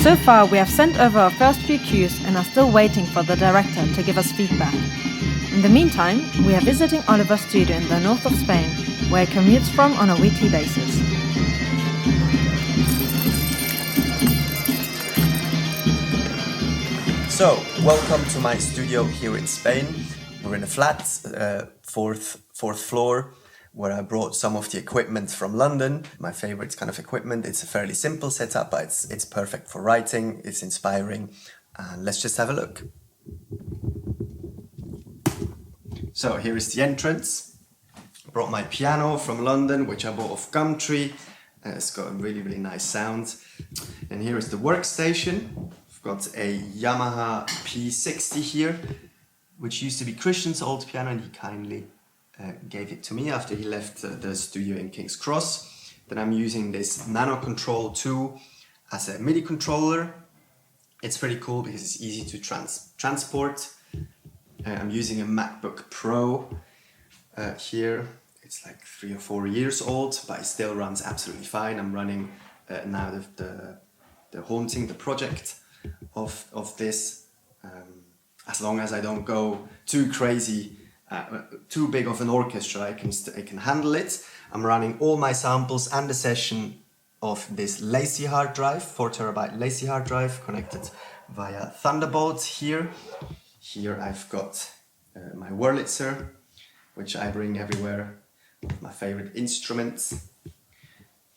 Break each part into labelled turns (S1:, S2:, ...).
S1: So far, we have sent over our first few cues and are still waiting for the director to give us feedback. In the meantime, we are visiting Oliver's studio in the north of Spain, where he commutes from on a weekly basis.
S2: So, welcome to my studio here in Spain. We're in a flat, fourth floor, where I brought some of the equipment from London. My favorite kind of equipment. It's a fairly simple setup, but it's perfect for writing. It's inspiring, and let's just have a look. So here is the entrance. Brought my piano from London, which I bought off Gumtree. It's got a really nice sound. And here is the workstation. I've got a Yamaha P60 here, which used to be Christian's old piano, and he kindly gave it to me after he left the studio in King's Cross. Then I'm using this Nano Control 2 as a MIDI controller. It's pretty cool because it's easy to transport. I'm using a MacBook Pro here. It's like 3 or 4 years old, but it still runs absolutely fine. I'm running now the Haunting, the project of this. As long as I don't go too crazy, too big of an orchestra, I can handle it. I'm running all my samples and the session of this Lacy hard drive, 4 terabyte Lacy hard drive, connected via Thunderbolt here. Here I've got my Wurlitzer, which I bring everywhere, my favorite instruments.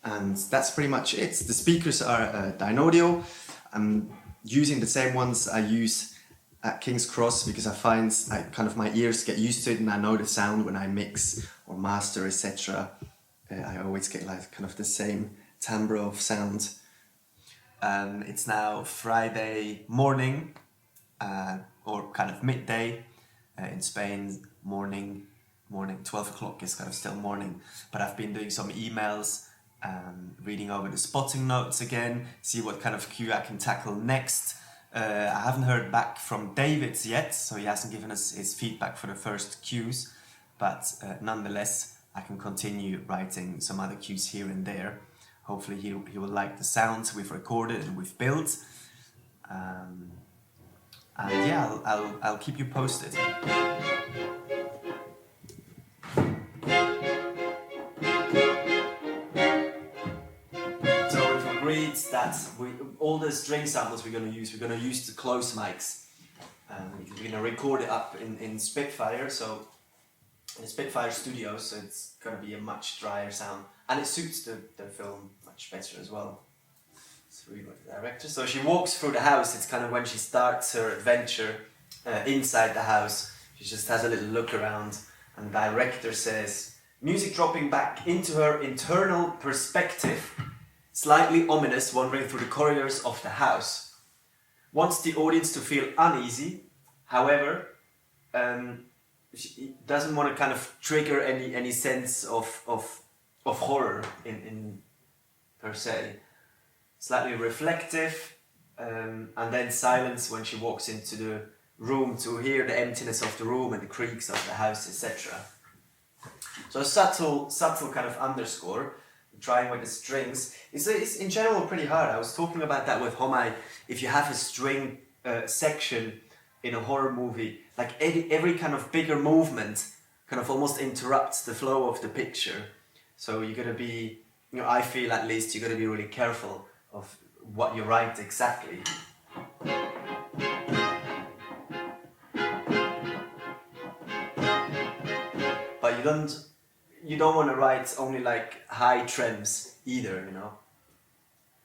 S2: And that's pretty much it. The speakers are Dynaudio. I'm using the same ones I use at King's Cross because I find my ears get used to it, and I know the sound when I mix or master, etc. I always get like kind of the same timbre of sound. It's now Friday morning, or kind of midday in Spain. Morning, 12 o'clock is kind of still morning. But I've been doing some emails, reading over the spotting notes again, see what kind of cue I can tackle next. I haven't heard back from David yet, so he hasn't given us his feedback for the first cues, but nonetheless I can continue writing some other cues here and there. Hopefully he will like the sounds we've recorded and we've built, and yeah, I'll keep you posted. That all the string samples we're going to use the close mics. We're going to record it up in Spitfire, so in Spitfire Studios, so it's going to be a much drier sound, and it suits the film much better as well. So we got the director. So she walks through the house. It's kind of when she starts her adventure inside the house. She just has a little look around, and the director says, "Music dropping back into her internal perspective. Slightly ominous, wandering through the corridors of the house. Wants the audience to feel uneasy. However, she doesn't want to kind of trigger any sense of horror in per se. Slightly reflective, and then silence when she walks into the room to hear the emptiness of the room and the creaks of the house, etc. So a subtle kind of underscore." Trying with the strings. It's in general pretty hard. I was talking about that with Homai. If you have a string section in a horror movie, like every kind of bigger movement kind of almost interrupts the flow of the picture. So you gotta be, I feel at least, you gotta be really careful of what you write exactly. But you don't want to write only like high trems either,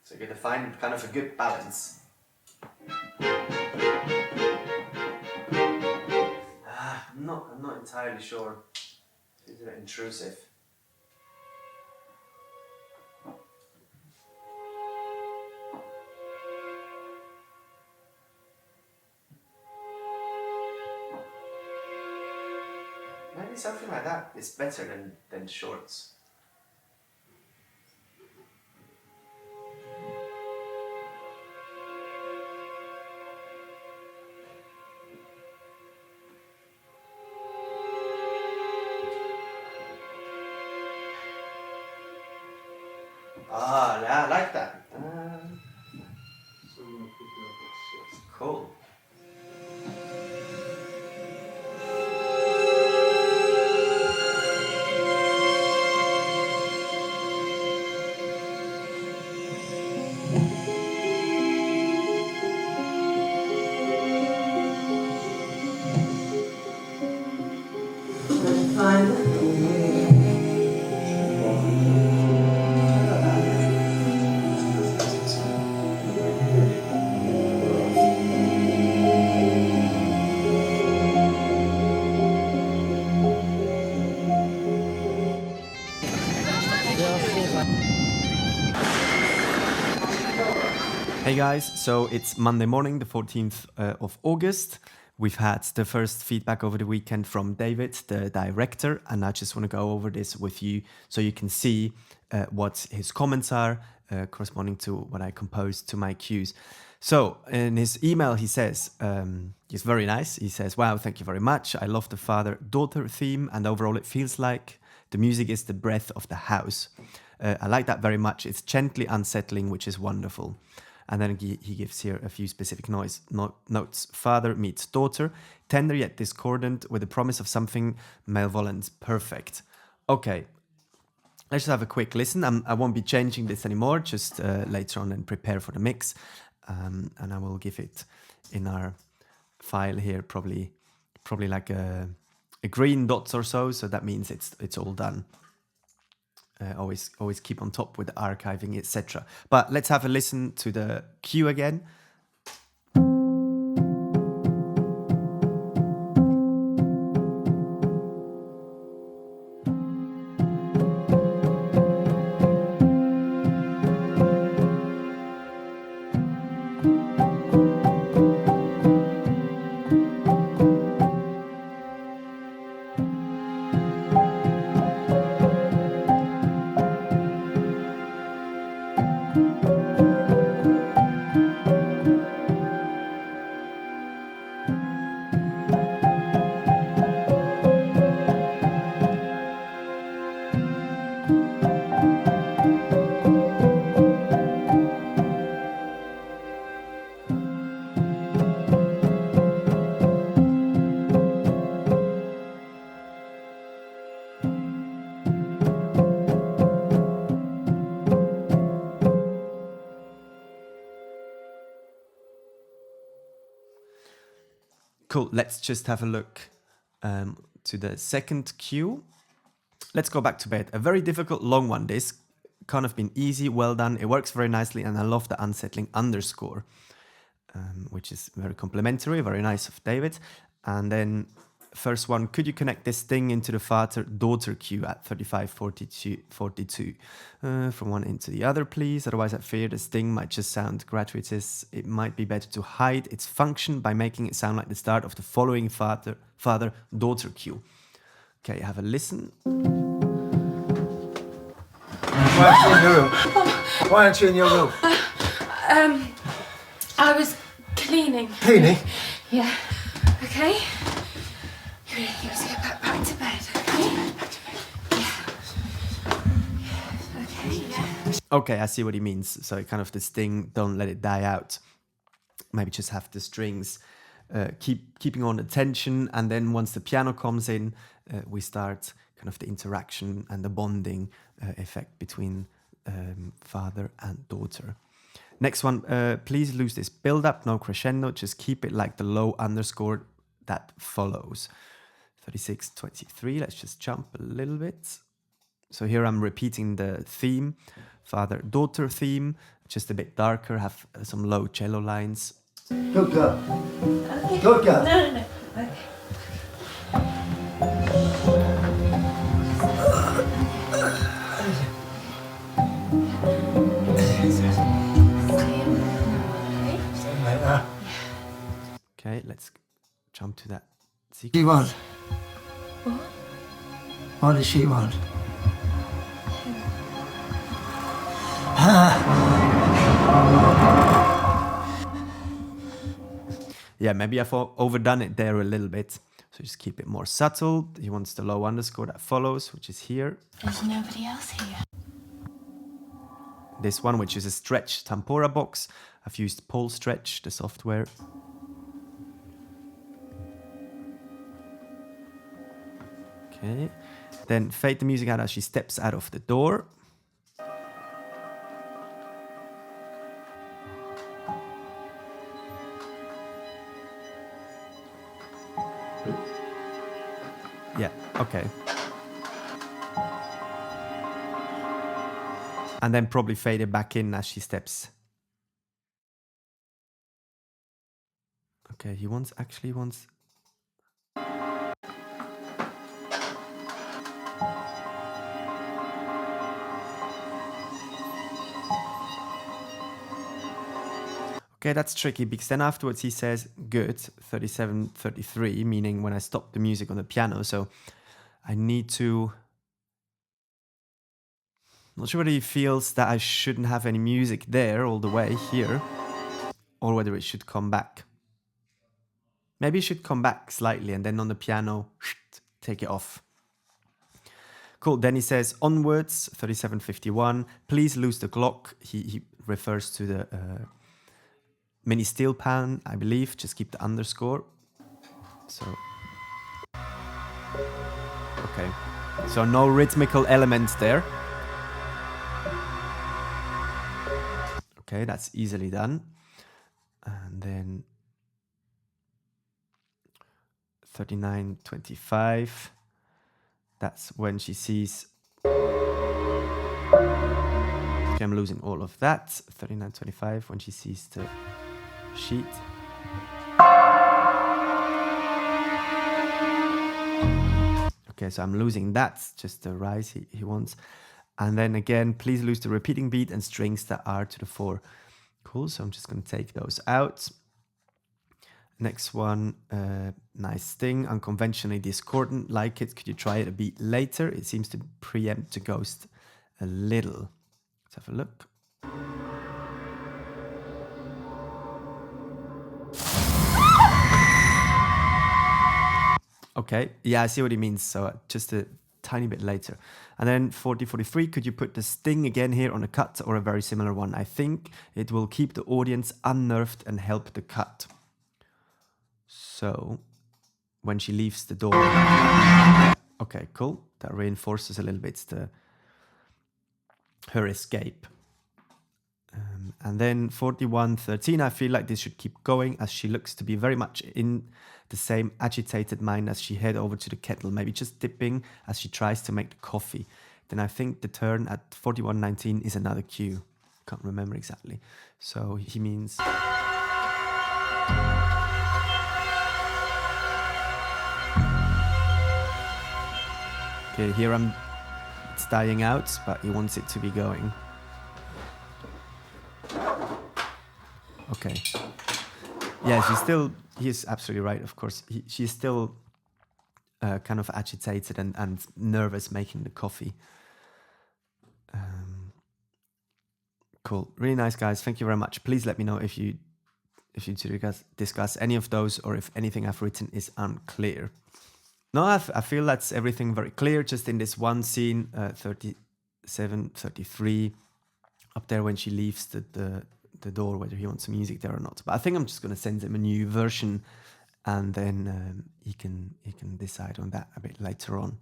S2: So you gotta find kind of a good balance. I'm not entirely sure. It's a bit intrusive. Maybe something like that is better than shorts. Yeah, I like that.
S3: Hey guys, so it's Monday morning, the 14th of August. We've had the first feedback over the weekend from David, the director, and I just want to go over this with you so you can see what his comments are corresponding to what I composed to my cues. So in his email, he says, he's very nice. He says, wow, thank you very much. I love the father-daughter theme, and overall it feels like the music is the breath of the house. I like that very much. It's gently unsettling, which is wonderful. And then he gives here a few specific notes. Father meets daughter, tender yet discordant, with the promise of something malevolent. Perfect. Okay, let's just have a quick listen. I won't be changing this anymore, just later on and prepare for the mix. And I will give it in our file here, probably like a green dots or so. So that means it's all done. Always keep on top with the archiving, etc. But let's have a listen to the cue again. Cool, let's just have a look to the second cue. Let's go back to bed. A very difficult, long one. This kind of been easy, well done. It works very nicely, and I love the unsettling underscore, which is very complimentary, very nice of David. And then first one, could you connect this thing into the father-daughter cue at 35:42 from one into the other, please? Otherwise, I fear this thing might just sound gratuitous. It might be better to hide its function by making it sound like the start of the following father-daughter cue. Okay, have a listen.
S4: Why aren't you in your room? Why aren't you in your room?
S5: I was cleaning.
S4: Cleaning?
S5: Yeah. Okay. You just go back to bed, okay? Back to bed. Yeah. Okay, yeah.
S3: Okay, I see what he means. So kind of this thing, don't let it die out. Maybe just have the strings keeping on the tension, and then once the piano comes in, we start kind of the interaction and the bonding effect between father and daughter. Next one, please lose this build up, no crescendo, just keep it like the low underscore that follows. 36:23, let's just jump a little bit. So here I'm repeating the theme, father-daughter theme, just a bit darker, have some low cello lines.
S4: Good girl.
S5: Okay.
S4: Good girl.
S5: No. Okay.
S4: Something like that.
S3: Okay, let's jump to that
S4: She
S3: sequence.
S4: want?
S5: What?
S4: What does she want?
S3: Yeah, maybe I've overdone it there a little bit. So just keep it more subtle. He wants the low underscore that follows, which is here.
S5: There's nobody else here.
S3: This one, which is a stretch tempora box. I've used Pole Stretch, the software. Okay. Then fade the music out as she steps out of the door. Yeah, okay. And then probably fade it back in as she steps. Okay, he actually wants. Okay, that's tricky because then afterwards he says good, 37, 33, meaning when I stop the music on the piano. So I need to... Not sure whether he feels that I shouldn't have any music there all the way here, or whether it should come back. Maybe it should come back slightly and then on the piano, take it off. Cool, then he says onwards, 37:51, please lose the Glock. He refers to the mini steel pan, I believe, just keep the underscore. So, okay, so no rhythmical elements there. Okay, that's easily done. And then 39:25, that's when she sees... Okay, I'm losing all of that. 39:25, when she sees the sheet. Okay, so I'm losing that, just the rise he wants. And then again, please lose the repeating beat and strings that are to the 4. Cool, so I'm just going to take those out. Next one, nice thing, unconventionally discordant, like it. Could you try it a beat later? It seems to preempt the ghost a little. Let's have a look. Okay, yeah, I see what he means. So just a tiny bit later. And then 43, could you put the sting again here on a cut or a very similar one? I think it will keep the audience unnerved and help the cut. So when she leaves the door. Okay, cool. That reinforces a little bit her escape. And then 41:13, I feel like this should keep going as she looks to be very much in the same agitated mind as she head over to the kettle, maybe just dipping as she tries to make the coffee. Then I think the turn at 41:19 is another cue. Can't remember exactly. So he means... Okay, here it's dying out, but he wants it to be going. Okay. Yeah, he's absolutely right, of course. She's still kind of agitated and nervous making the coffee. Cool. Really nice, guys. Thank you very much. Please let me know if you discuss any of those or if anything I've written is unclear. No, I feel that's everything very clear, just in this one scene, 37, 33, up there when she leaves the door, whether he wants some music there or not. But I think I'm just going to send him a new version, and then he can decide on that a bit later on.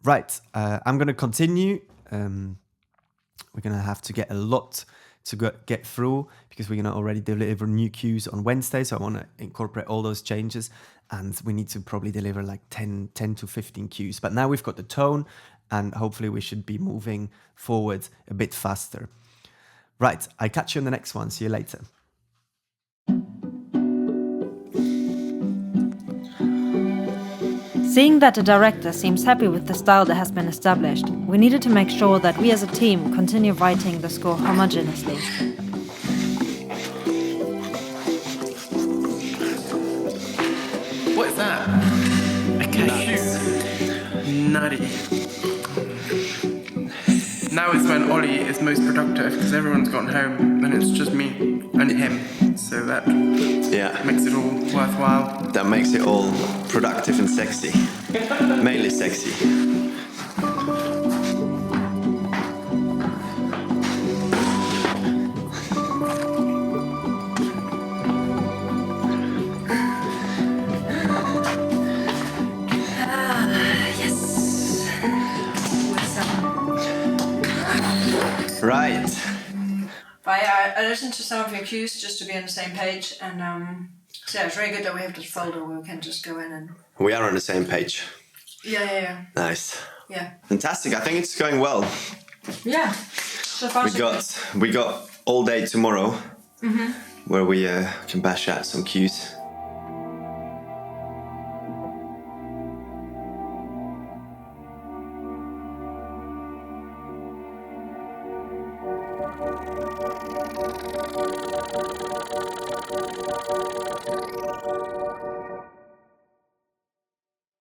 S3: Right, I'm going to continue. We're going to have to get a lot to get through because we're going to already deliver new cues on Wednesday. So I want to incorporate all those changes, and we need to probably deliver like 10 to 15 cues. But now we've got the tone, and hopefully we should be moving forward a bit faster. Right, I catch you on the next one. See you later.
S1: Seeing that the director seems happy with the style that has been established, we needed to make sure that we as a team continue writing the score homogeneously.
S6: What is that? A cashew. Nutty. Now is when Ollie is most productive because everyone's gone home and it's just me and him. So that makes it all worthwhile.
S2: That makes it all productive and sexy. Mainly sexy.
S5: Yes.
S2: Right.
S1: But yeah, I listened to some of your cues just to be on the same page, and so yeah, it's very good that we have this folder where we can just go in and...
S2: We are on the same page.
S1: Yeah.
S2: Nice.
S1: Yeah.
S2: Fantastic. I think it's going well.
S1: Yeah. So far,
S2: We got all day tomorrow where we can bash out some cues.